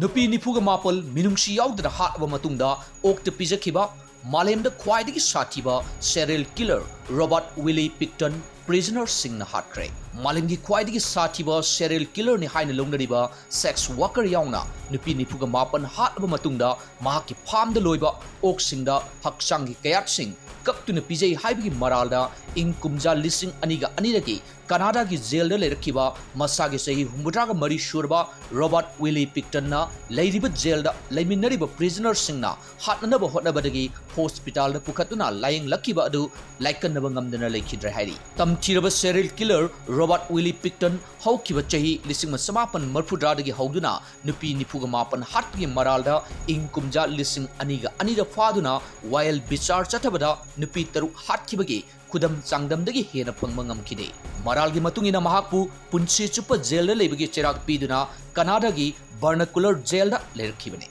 Nupi nifuga mapal Minungsi Yaodana Hatlaba Matungda okta Pijakhiba Malemda khwaidagi sathiba serial killer Robert Willie Picton prisoner singna Hatkhre. Malemgi khwaidagi sathiba serial killer ni haina longnariba sex worker yauna nupi nifuga mapan hatlaba matungda mahaki farm da loiba ok singda haksangi kayat sing kaptuna pijai haibagi maralda ing kumja lising aniga aniragi Canada ki jail da lerakhiba masagi sahi humbudraga mari shurba Robert Willie Picton na leiriba jail da leiminariba prisoner singna hatnaba hotnabadagi hospital da pukhatuna laying lakhiba adu laikannaba ngamdana lekhidra hairi tamthiraba serial killer Robert Willie Picton haukiba chahi lising masamapan marfudradagi hauduna nupi nifuga mapan hatgi maralda ing kumja lising aniga anida faduna wild bichar chatabada nupi taru hatkibagi kudam changdamdagi hena pangmangam khide maralgi matungina mahakpu punsi chupa jail da lebagi cherak piduna Canada gi vernacular jail da lerkhibane